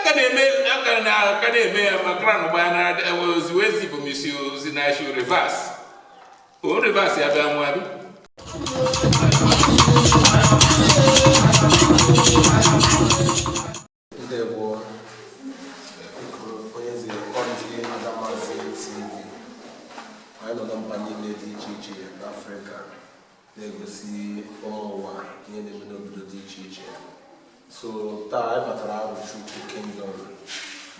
Academy, Macron, was Wesi for Monsieur Zinashu reverse. Or reverse Adamazi. There were Adamazi TV. I know them Panini DGG in Africa. They go see all one near the middle of the DGG. So, time at Arochukwu Kingdom.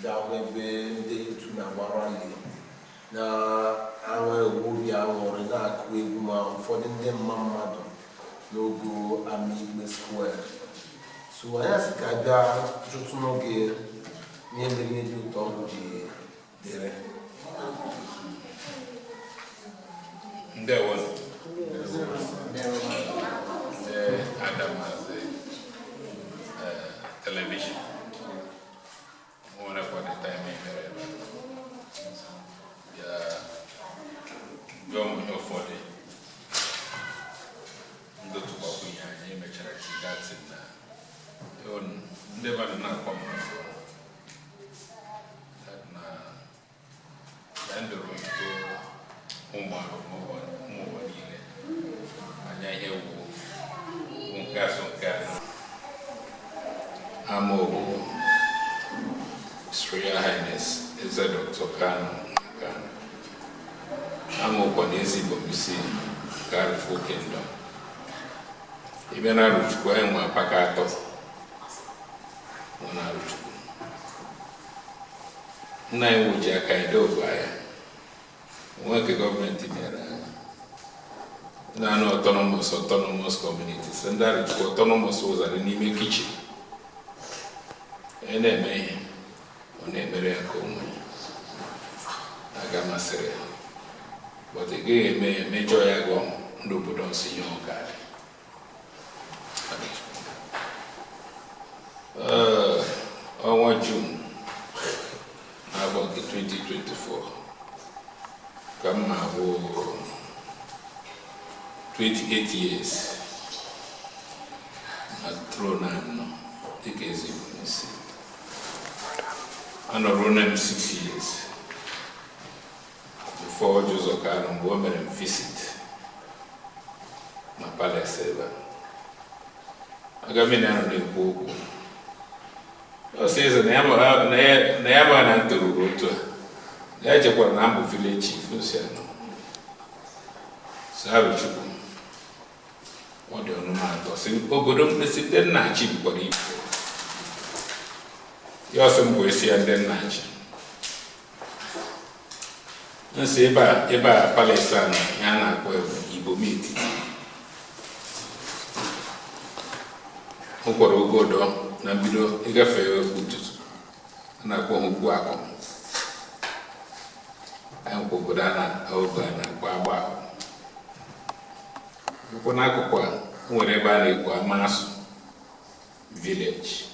That will be the two Navarandi. Now, I will be our Renak with for the name Mamma logo Amigo Square. So, I ask Kada Jutunoge near the middle of the Dere. There was Adamazi television. One upon a time, young for the that's in never not come and the road to home more and I hear one gas on gas. I'm His Royal Highness is a Dr. Khan. I'm open Ibom, Arochukwu Kingdom. Even Arochukwu and my Pakato. One Arochukwu. Nine would Jack I do by work a government in there. No autonomous communities, and that is autonomous was at the Nime kitchen. And then may on a miracle. I got my cereal. But again, major I go, no, but don't see your guy. On June, about the 2024, come now, 28 years, at throne and the case you see. And I run 6 years. Before Joseph Karam women and visit my palace ever. I got me down the book. I says a never an to go to the edge of one number village chief, Luciano. So Arochukwu. What do you know? I say, oh, but don't listen, then not cheap for it. You're some boys here and then not cheap. Nse eba Palestine yana kwa Ibom etiti. Okworo ogodo na bido igafe ututu na kwa hugbu akọ. Ayo ogodo na ogo na kwa agba. Ukwu na akụkọ nwere ebe a na-ekwu Amasu village.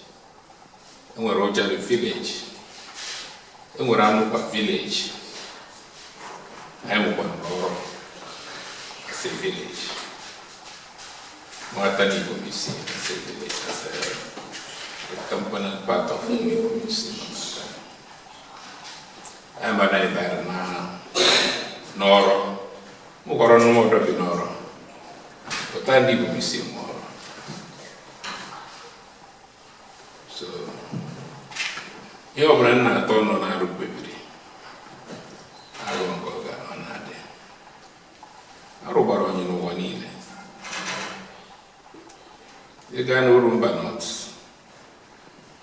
Nwere Ojari village. Nwere Anukwa village. I am one as a village. Martani Ibom as a village, as a component part of Ibom. I am an Ibarana Noro. Mukoron more of Noro. But I need to see more. So, you are a ton on Arochukwu. I don't go. Arubara onye n'ụwa niile. Ị gaa n'Orumba North.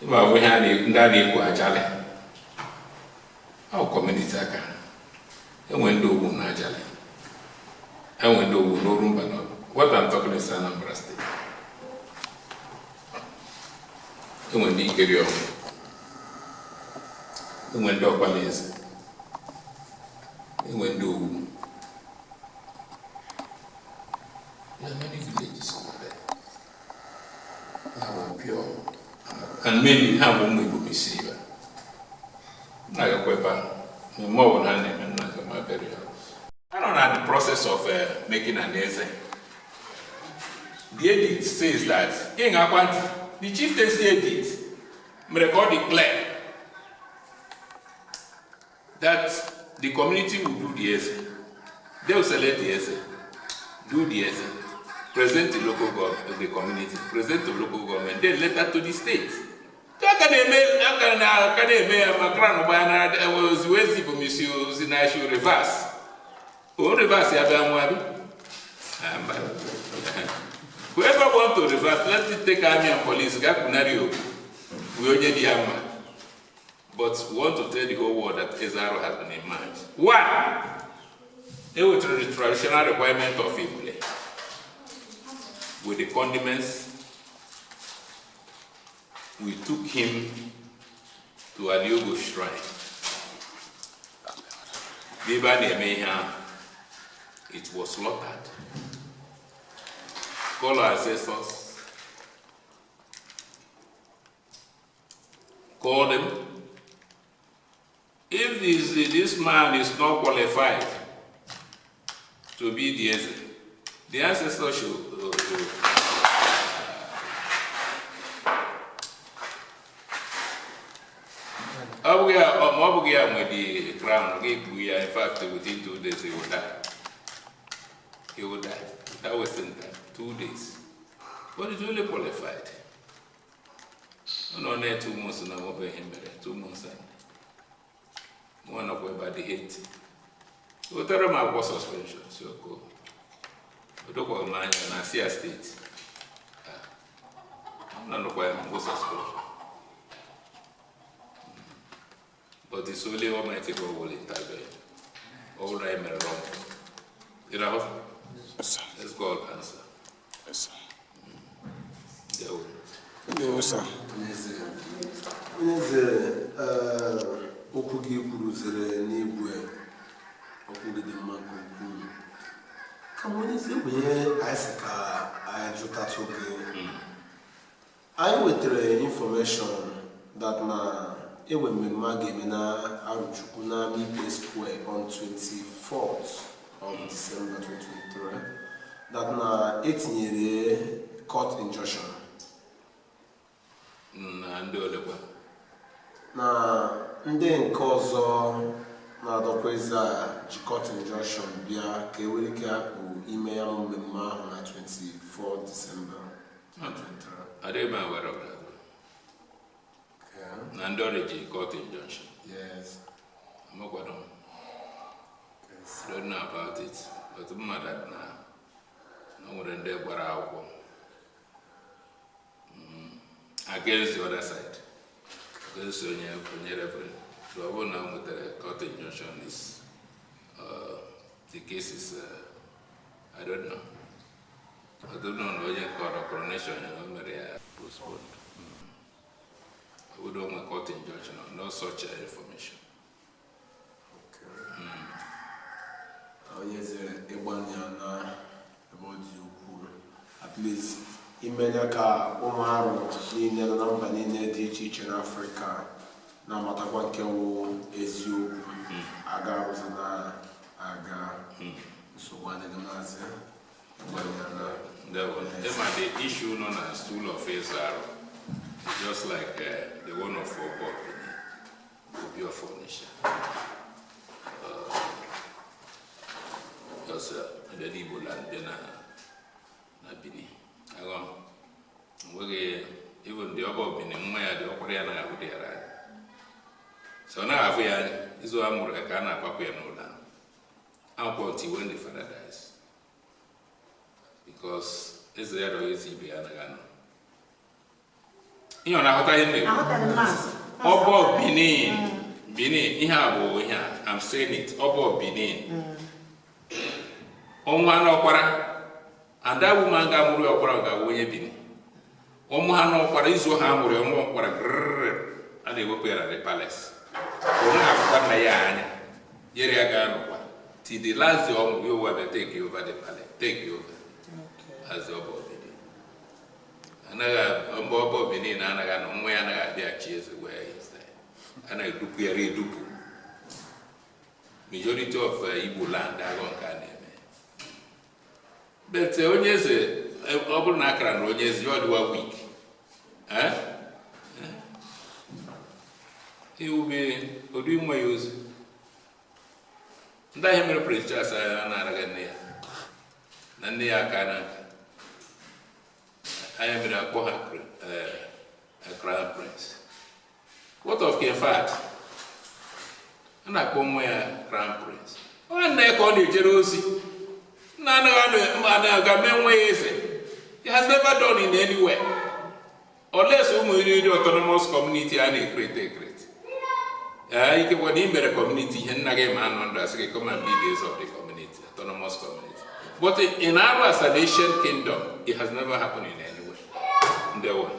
Ịma abụ ihe ndị a na-ekwu Ajali. Ọ community aka. Enwe ndị Ogbu na Ajali. Enwe ndị Ogbu n'Orumba North. What I'm talking is Anambra State. Enwe ndị Ikeri Ọgụ. Enwe ndị Ọkpalaeze. Enwe ndị Ogbu. There are many villages over there. Now pure. And many have only to be saved. Like a weapon, more than and like my burial. I don't know the process of making an essay. The edit says that in Akwanti, the chieftaincy edit may record declare that the community will do the essay. They will select the essay, do the essay, present to local government, the community, present to local government, then letter to the state. I should reverse. Reverse whoever want to reverse, let it take army and police. We only the army. But we want to tell the whole world that Ezaro has been emerged. One, they will the traditional requirement of Ibom with the condiments. We took him to Adiogo Shrine. It was slaughtered. Call our ancestors, call them. If this man is not qualified to be the ancestors should with the crown, in fact, within 2 days he will die. He will die. That was in time. 2 days. But it's only qualified. No, 2 months now, over him, 2 months. One of about the 8. So, tell them I was suspension. So, go. But don't go man, and I see a state. I'm not requiring suspension. But it's only Almighty God will intervene. All right, I'm wrong. You know? Yes, sir. Let's go and answer. Yes, sir. Yes, sir. Okugi kuruzere n'ibwe okudi de mako ku kamoni se buye asika ajuta toge I wetere information that na ewe mmemme game na Arochukwu na Ibom Square on 24th of December 2023 that na etinyere court injunction na ndị olekwa na ndị nke ọzọ na-adọkweza ji court injunction bịa ka ewere ike hapụ ime ya mmemme ahụ na 24 December 2023. Adịghị m aware of that. Na ndị ọrụ ji court injunction. Yes. I'm not quite I don't know about it, but mmadụ na nwere ndị gbara akwụkwọ against the other side. Against onye referee. So I will now with the court injunction is the case is I don't know. I don't know what you call a coronation postponed. We don't want court injunction or no such information. Okay. Yes, at least imenya ka ụmụarụ niile na mba niile dị iche iche n'Afrịka na-amatakwa nke wụ eziokwu aga arụzi na aga nsogbu adịghị maazị the issue known as tool of Isii, just like the one of Ibom will be of Coronation. Because the Igbo land then na Bini. Even the other Bini, the Korean have there. So now I have this one more like an apapia no land. I'm going to when the father dies. Because it's the other is Ibom. You know what I mean? Obo Benin, I'm saying it. Obo Benin. Omwana okwara, and that woman got more okwara ga wonye Benin. Omwana okwara izo ha more omo okwara and they will at the palace. Ona after na ya anya. Yere aga no kwa. Till the last day you will take you over the palace. Take you over. As Obo Benin. Anaga Obo Benin anaga no mo ya anaga dia cheese where is there. And I dupu yare dupu. Majority of Igbo land are going to but onye ze oburu na akara na onye ze you do week. He will be doing my use. Nda ihe mere Prince Charles na-araga nne ya na nne ya aka na anya mere akpọ ha Crown Prince. What of King Fahd? A na-akpọ nwa ya Crown Prince. Nwanne ya ka ọ na-ejere ozi na aga mee nwa ya eze. He has never done in anywhere. Unless the autonomous community a na-ekrete. Ike bụ na mere community ihe nna gị ma anọ ndụ asị gị come and be days of the community, autonomous community. But in our as a nation kingdom, it has never happened in anywhere.